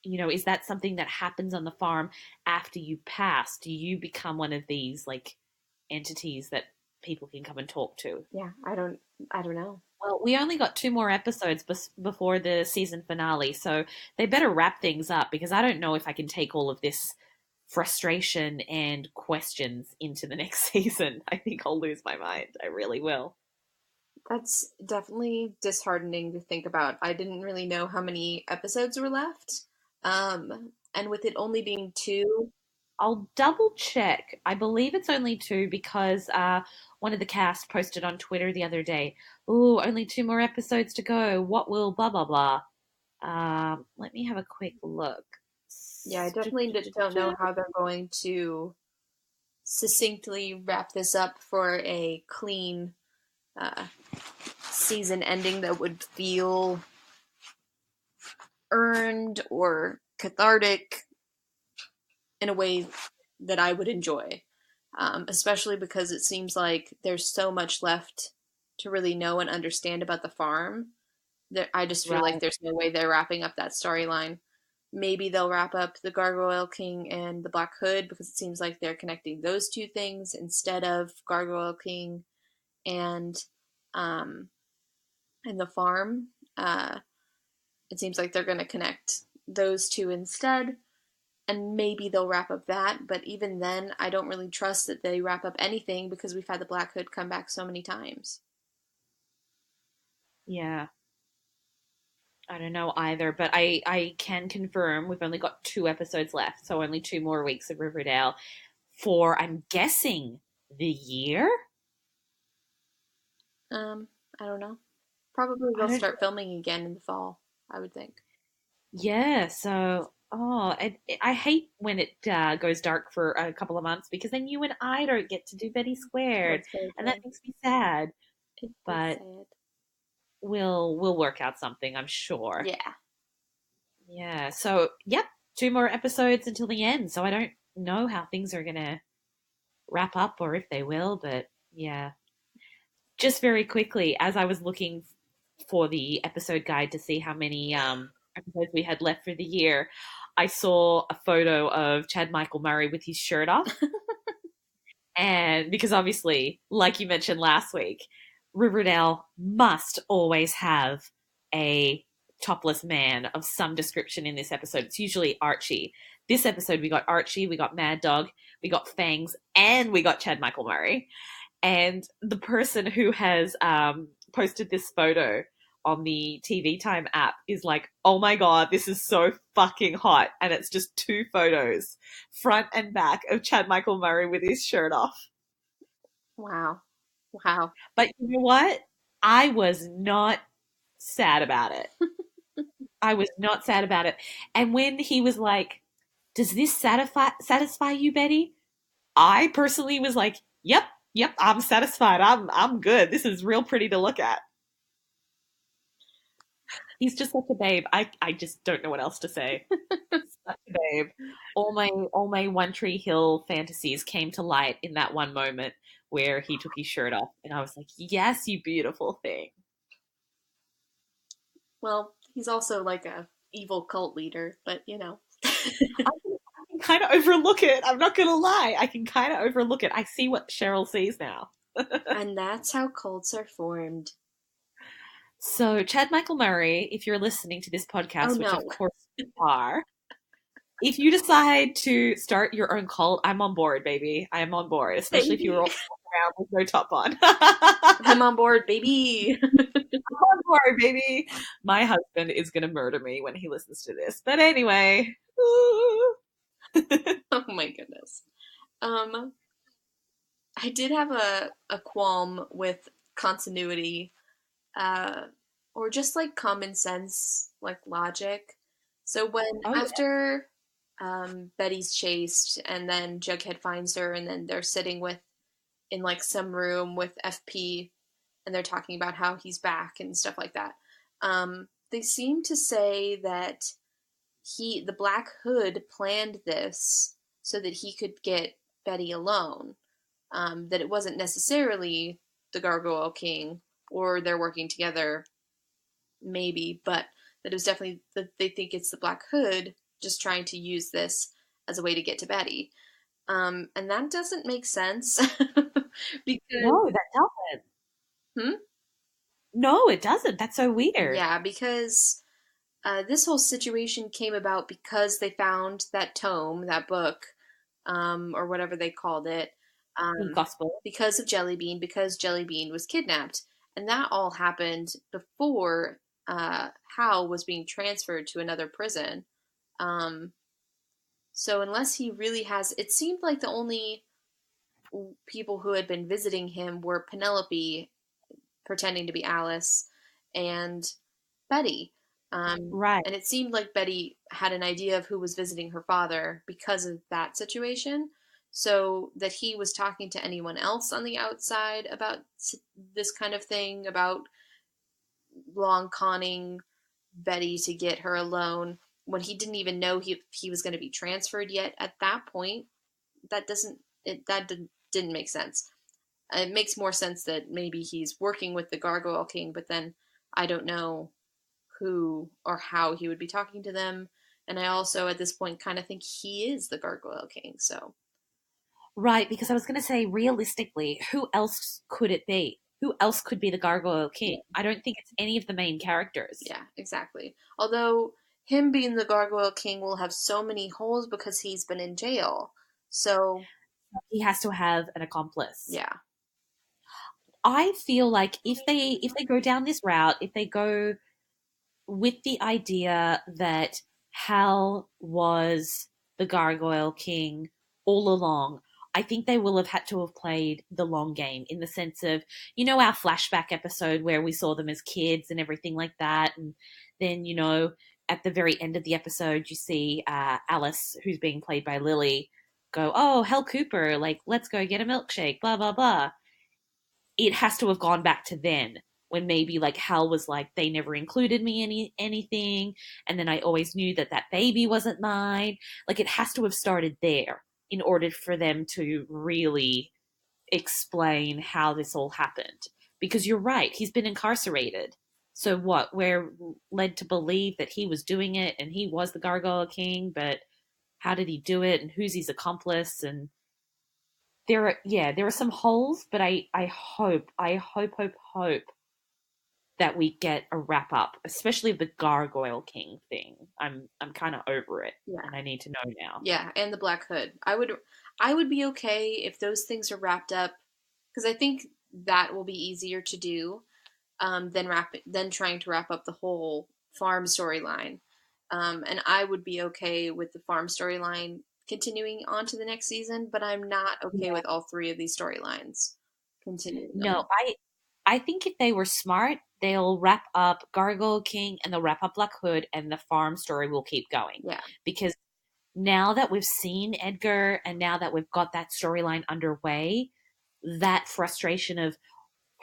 Is that something that happens on the farm after you pass? Do you become one of these like entities that people can come and talk to? Yeah, I don't know. Well, we only got two more episodes before the season finale, so they better wrap things up because I don't know if I can take all of this frustration and questions into the next season. I think I'll lose my mind. I really will. That's definitely disheartening to think about. I didn't really know how many episodes were left. And with it only being two, I'll double check. I believe it's only two because one of the cast posted on Twitter the other day, "Ooh, only two more episodes to go. What will blah blah blah?" Let me have a quick look. yeah, I definitely don't know how they're going to succinctly wrap this up for a clean uh, season ending that would feel earned or cathartic in a way that I would enjoy. Especially because it seems like there's so much left to really know and understand about the farm. I just feel like Right. there's no way they're wrapping up that storyline. Maybe they'll wrap up the Gargoyle King and the Black Hood because it seems like they're connecting those two things instead of Gargoyle King and um, and the farm. It seems like they're going to connect those two instead, and maybe they'll wrap up that. But even then, I don't really trust that they wrap up anything because we've had the Black Hood come back so many times. Yeah. I don't know either, but I can confirm we've only got two episodes left, so only two more weeks of Riverdale for I'm guessing the year. I don't know. Probably I they'll don't. start filming again in the fall, I would think. Yeah, so I hate when it goes dark for a couple of months because then you and I don't get to do Betty Squared, That's very and that true. makes me sad. It is But sad. we'll work out something, I'm sure. Yeah. Yeah. So yep, two more episodes until the end. So I don't know how things are gonna wrap up or if they will, but yeah. Just very quickly, as I was looking for the episode guide to see how many episodes we had left for the year, I saw a photo of Chad Michael Murray with his shirt off. And because obviously, like you mentioned last week, Riverdale must always have a topless man of some description in this episode. It's usually Archie. This episode, we got Archie, we got Mad Dog, we got Fangs, and we got Chad Michael Murray. And the person who has posted this photo on the TV Time app is like, oh my God, this is so fucking hot. And it's just two photos, front and back, of Chad Michael Murray with his shirt off. Wow. Wow. But you know what? I was not sad about it. I was not sad about it. And when he was like, does this satisfy you, Betty? I personally was like, yep, yep, I'm satisfied. I'm good. This is real pretty to look at. He's just such a babe. I just don't know what else to say. Such a babe. All my One Tree Hill fantasies came to light in that one moment where he took his shirt off, and I was like, "Yes, you beautiful thing." Well, he's also like a evil cult leader, but you know. I can kind of overlook it. I'm not gonna lie. I can kind of overlook it. I see what Cheryl sees now. And that's how cults are formed. So, Chad Michael Murray, if you're listening to this Oh podcast, which of no. course you are, if you decide to start your own cult, I'm on board, baby. I am on board, especially if you were Baby. around with no top on. I'm on board, baby. On board, baby. My husband is gonna murder me when he listens to this. But anyway. Oh my goodness. Um, I did have a qualm with continuity. Uh, or just like common sense, like logic. So when Oh yeah. after Betty's chased and then Jughead finds her and then they're sitting with in like some room with FP and they're talking about how he's back and stuff like that. They seem to say that the Black Hood planned this so that he could get Betty alone. That it wasn't necessarily the Gargoyle King or they're working together, maybe, but that it was definitely that they think it's the Black Hood just trying to use this as a way to get to Betty. And that doesn't make sense because No, that doesn't. hmm? No, it doesn't. That's so weird. Yeah, because this whole situation came about because they found that tome, that book, or whatever they called it, The um, gospel. because of Jellybean, because Jellybean was kidnapped. And that all happened before Hal was being transferred to another prison. Um, so unless he really has, it seemed like the only people who had been visiting him were Penelope pretending to be Alice and Betty. Right. And it seemed like Betty had an idea of who was visiting her father because of that situation. So that he was talking to anyone else on the outside about this kind of thing, about long conning Betty to get her alone when he didn't even know he was going to be transferred yet at that point. That doesn't it that didn't make sense. It makes more sense that maybe he's working with the Gargoyle King, but then I don't know who or how he would be talking to them. And I also, at this point, kind of think he is the Gargoyle King. So, Right, because I was going to say, realistically, who else could it be? Who else could be the Gargoyle yeah, King? I don't think it's any of the main characters. yeah, exactly. Although, him being the Gargoyle King will have so many holes because he's been in jail. So, He has to have an accomplice. yeah. I feel like if they go down this route, if they go with the idea that Hal was the Gargoyle King all along, I think they will have had to have played the long game in the sense of, our flashback episode where we saw them as kids and everything like that. And then, at the very end of the episode, you see Alice, who's being played by Lily, go, "Oh, Hal Cooper, like, let's go get a milkshake, blah, blah, blah." It has to have gone back to then when maybe like Hal was like, they never included me in anything, and then I always knew that that baby wasn't mine. Like it has to have started there in order for them to really explain how this all happened. Because you're right, he's been incarcerated. So what? We're led to believe that he was doing it and he was the Gargoyle King, but how did he do it and who's his accomplice? And there are some holes, but I hope that we get a wrap up, especially the Gargoyle King thing. I'm kind of over it, Yeah. and I need to know now. Yeah, and the Black Hood. I would be okay if those things are wrapped up because I think that will be easier to do than trying to wrap up the whole farm storyline. And I would be okay with the farm storyline continuing on to the next season, but I'm not okay Yeah. with all three of these storylines continuing No, on. I think if they were smart, they'll wrap up Gargoyle King and they'll wrap up Black Hood, and the farm story will keep going Yeah, because now that we've seen Edgar and now that we've got that storyline underway, that frustration of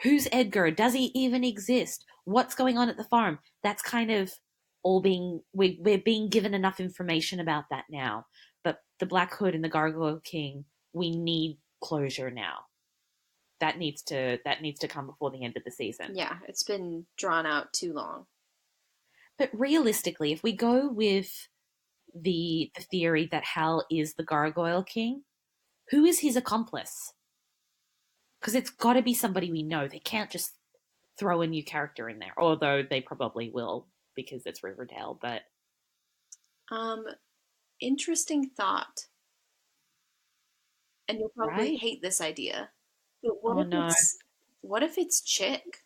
who's Edgar? Does he even exist? What's going on at the farm? That's kind of all we're being given enough information about that now. But the Black Hood and the Gargoyle King, we need closure now. That needs to come before the end of the season. yeah, it's been drawn out too long. But realistically, if we go with the theory that Hal is the Gargoyle King, who is his accomplice? Because it's got to be somebody we know. They can't just throw a new character in there, although they probably will because it's Riverdale. But Um, Interesting thought, and you'll probably right? hate this idea. But Oh no! what if it's Chick?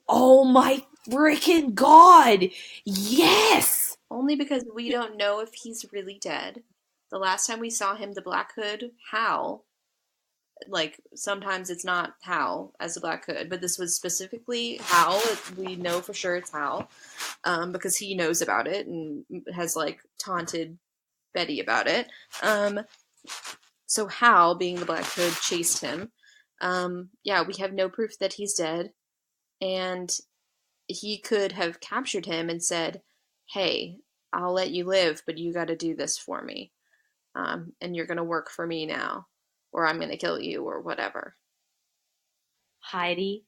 Oh my freaking god! Yes! Only because we don't know if he's really dead. The last time we saw him, the Black Hood, Hal, Like sometimes it's not Hal as the Black Hood, but this was specifically Hal. We know for sure it's Hal, because he knows about it and has like taunted Betty about it. Um, so Hal, being the Black Hood, chased him. Yeah, we have no proof that he's dead, and he could have captured him and said, "Hey, I'll let you live, but you got to do this for me, and you're gonna work for me now, or I'm gonna kill you, or whatever." Heidi,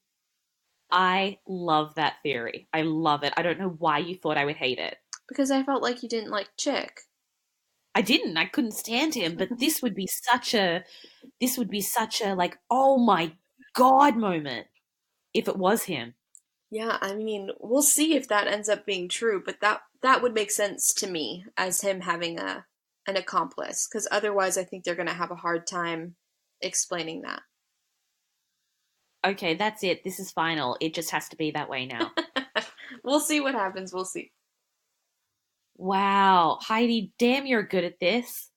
I love that theory. I love it. I don't know why you thought I would hate it. Because I felt like you didn't like Chick. I didn't. I couldn't stand him, but this would be such a like, oh my God moment if it was him. Yeah, I mean, we'll see if that ends up being true, but that would make sense to me as him having a an accomplice, because otherwise I think they're going to have a hard time explaining that. Okay, that's it. This is final. It just has to be that way now. We'll see what happens. We'll see. Wow. Heidi, damn, you're good at this.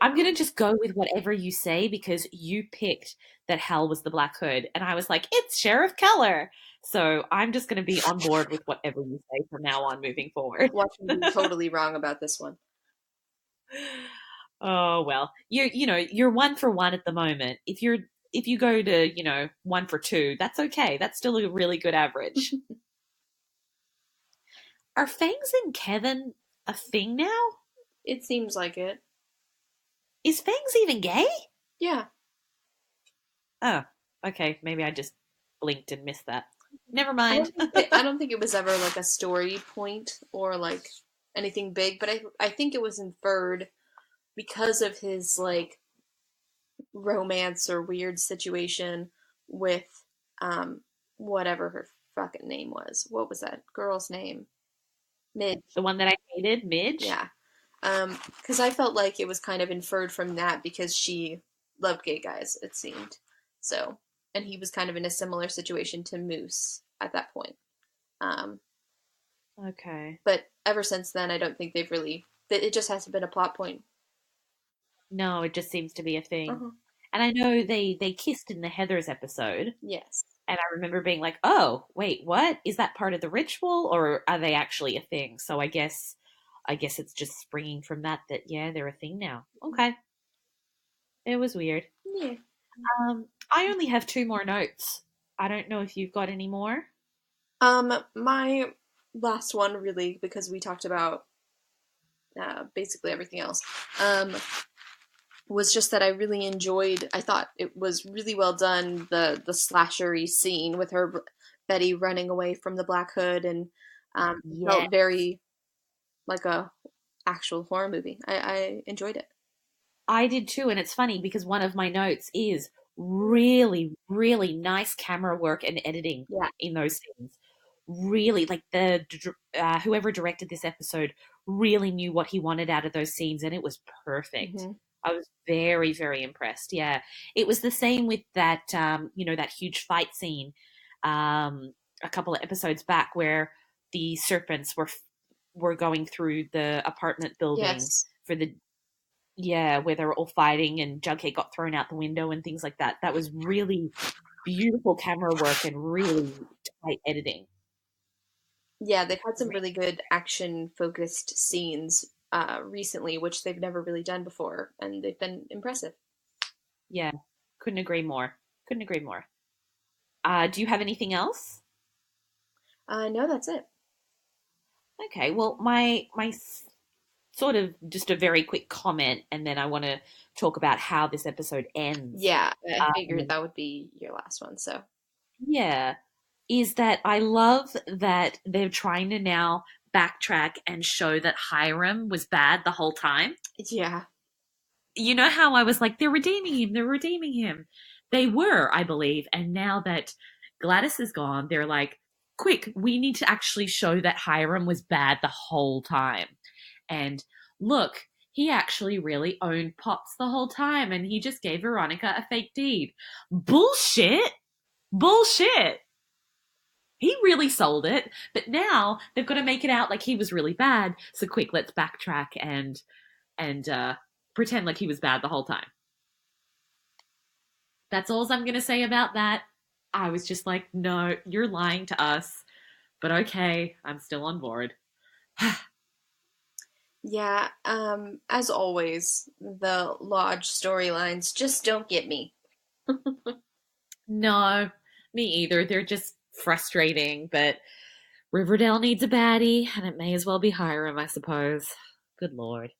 I'm going to just go with whatever you say because you picked that Hal was the Black Hood. And I was like, it's Sheriff Keller. So I'm just going to be on board with whatever you say from now on moving forward. Watch me be totally wrong about this one. Oh, well, you're one for one at the moment. If you go to, one for two, that's okay. That's still a really good average. Are Fangs and Kevin a thing now? It seems like it. Is Fangs even gay? Yeah. Oh, okay. Maybe I just blinked and missed that. Never I mind. don't think it, I don't think it was ever like a story point or like anything big, but I think it was inferred because of his like romance or weird situation with um whatever her fucking name was. What was that girl's name? Midge. The one that I hated, Midge. Yeah. Because I felt like it was kind of inferred from that because she loved gay guys, it seemed. So, and he was kind of in a similar situation to Moose at that point. Um, Okay. but ever since then, I don't think they've really. It just hasn't been a plot point. No, it just seems to be a thing. Uh-huh. And I know they kissed in the Heathers episode, Yes. and I remember being like, "Oh, wait, what? Is that part of the ritual, or are they actually a thing?" So I guess it's just springing from that yeah, they're a thing now. Okay, it was weird. Yeah. I only have two more notes. I don't know if you've got any more. My last one really, because we talked about basically everything else. Was just that I really enjoyed. I thought it was really well done. The slashery scene with her Betty running away from the Black Hood, and Yeah, felt very like a actual horror movie. I enjoyed it. I did too, and it's funny because one of my notes is really, really nice camera work and editing Yeah. in those scenes. Really, like whoever directed this episode really knew what he wanted out of those scenes, and it was perfect. Hmm. I was very, very impressed. Yeah, it was the same with that, that huge fight scene, a couple of episodes back where the serpents were going through the apartment building Yes. for the yeah, where they were all fighting and Jughead got thrown out the window and things like that. That was really beautiful camera work and really tight editing. Yeah, they've had some really good action focused scenes recently, which they've never really done before, and they've been impressive. Yeah, couldn't agree more. Couldn't agree more. Do you have anything else? No, that's it. Okay, well, my sort of just a very quick comment, and then I want to talk about how this episode ends. Yeah, I figured Um, that would be your last one. So yeah, is that I love that they're trying to now backtrack and show that Hiram was bad the whole time. yeah, You know how I was like, they're redeeming him, they're redeeming him. They were, I believe. And now that Gladys is gone, they're like, quick, we need to actually show that Hiram was bad the whole time. And look, he actually really owned Pops the whole time and he just gave Veronica a fake deed. Bullshit! Bullshit! He really sold it, but now they've got to make it out like he was really bad. So quick, let's backtrack and pretend like he was bad the whole time. That's all I'm going to say about that. I was just like, no, you're lying to us. But okay, I'm still on board. Yeah, as always, the Lodge storylines just don't get me. No, me either. They're just frustrating, but Riverdale needs a baddie, and it may as well be Hiram, I suppose. Good lord.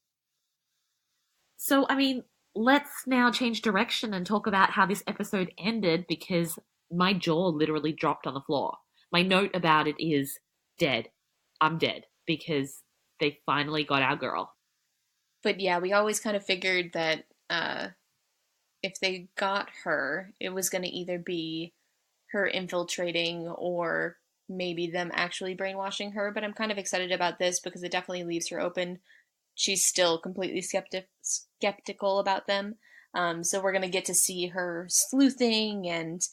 So, I mean, let's now change direction and talk about how this episode ended because my jaw literally dropped on the floor. My note about it is dead. I'm dead because they finally got our girl. But yeah, we always kind of figured that if they got her, it was going to either be her infiltrating or maybe them actually brainwashing her. But I'm kind of excited about this because it definitely leaves her open. She's still completely skeptical about them. So we're gonna get to see her sleuthing and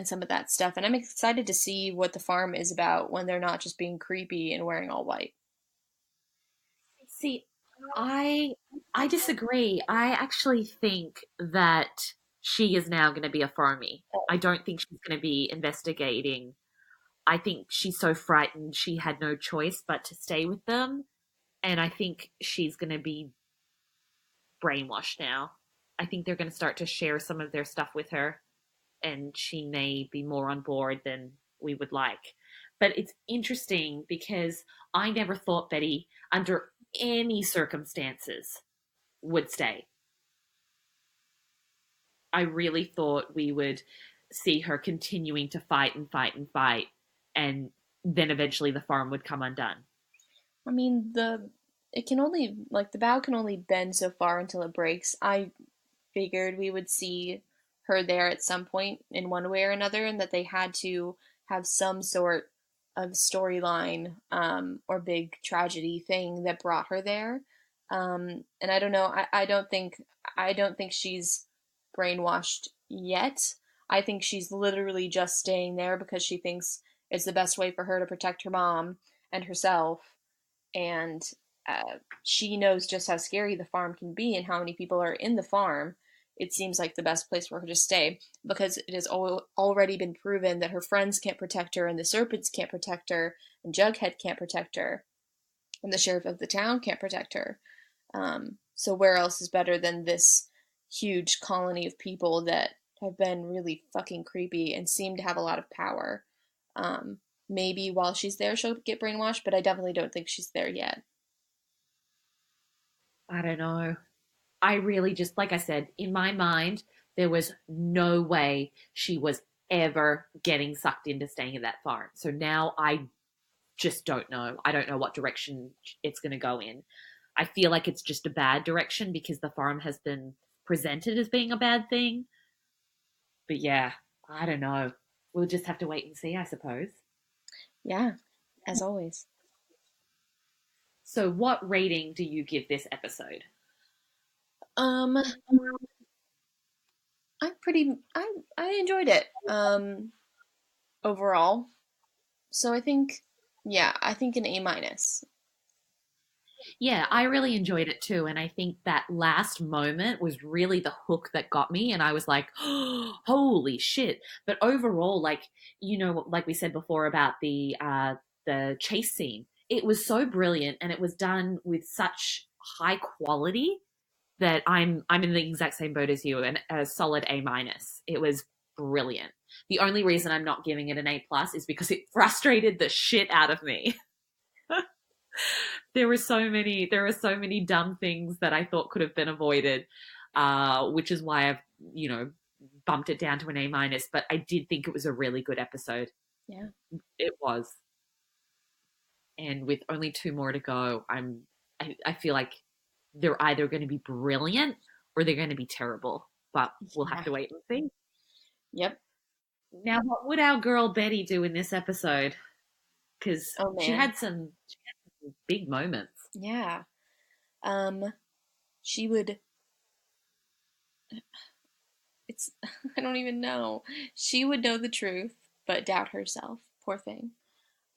some of that stuff. And I'm excited to see what the farm is about when they're not just being creepy and wearing all white. See, I I disagree. I actually think that she is now going to be a farmie. I don't think she's going to be investigating. I think she's so frightened she had no choice but to stay with them, and I think she's going to be brainwashed now. I think they're going to start to share some of their stuff with her, and she may be more on board than we would like. But it's interesting because I never thought Betty, under any circumstances, would stay. I really thought we would see her continuing to fight and fight and fight, and then eventually the farm would come undone. I mean, the bow can only bend so far until it breaks. I figured we would see her there at some point in one way or another, and that they had to have some sort of storyline or big tragedy thing that brought her there. And I don't know. I don't think she's brainwashed yet. I think she's literally just staying there because she thinks it's the best way for her to protect her mom and herself, and she knows just how scary the farm can be and how many people are in the farm. It seems like the best place for her to stay because it has already been proven that her friends can't protect her, and the serpents can't protect her, and Jughead can't protect her, and the sheriff of the town can't protect her. So where else is better than this huge colony of people that have been really fucking creepy and seem to have a lot of power? Um, Maybe while she's there she'll get brainwashed, but I definitely don't think she's there yet. I don't know. I really just, like I said, in my mind, there was no way she was ever getting sucked into staying in that farm. So now I just don't know. I don't know what direction it's going to go in. I feel like it's just a bad direction because the farm has been presented as being a bad thing. But yeah, I don't know. We'll just have to wait and see, I suppose. Yeah, as always. So, what rating do you give this episode? Um, I enjoyed it. Overall. So I think, yeah, I think an A minus. Yeah, I really enjoyed it too. And I think that last moment was really the hook that got me. And I was like, oh, holy shit. But overall, like, like we said before about the chase scene, it was so brilliant and it was done with such high quality that I'm in the exact same boat as you, and a solid A minus. It was brilliant. The only reason I'm not giving it an A plus is because it frustrated the shit out of me. There were so many dumb things that I thought could have been avoided, which is why I've bumped it down to an A minus. But I did think it was a really good episode. Yeah. It was, and with only two more to go, I feel like they're either going to be brilliant or they're going to be terrible. But we'll have Yeah. to wait and see. Yep. Now, what would our girl Betty do in this episode? Because Oh she man. had some big moments. Yeah. Um, she would. It's. I don't even know. She would know the truth, but doubt herself. Poor thing.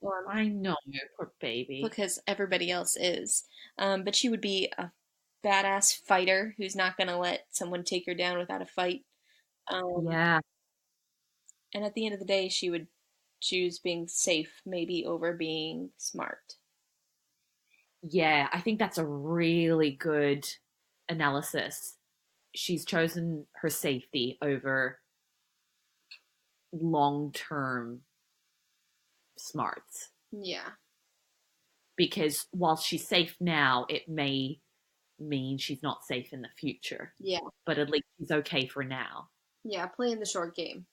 Um, I know, poor baby. because everybody else is. But she would be a badass fighter who's not gonna let someone take her down without a fight. Um, Yeah. and at the end of the day, she would choose being safe maybe over being smart. Yeah, I think that's a really good analysis. She's chosen her safety over long term smarts Yeah. because while she's safe now, it may mean she's not safe in the future, Yeah. but at least she's okay for now. Yeah, playing the short game.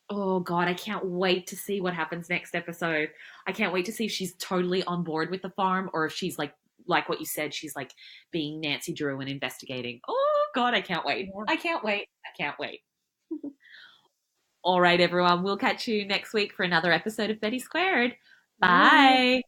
Oh God, I can't wait to see what happens next episode. I can't wait to see if she's totally on board with the farm or if she's like what you said, she's like being Nancy Drew and investigating. Oh God, I can't wait. Yeah. I can't wait. I can't wait. All right, everyone. We'll catch you next week for another episode of Betty Squared. Yeah. Bye.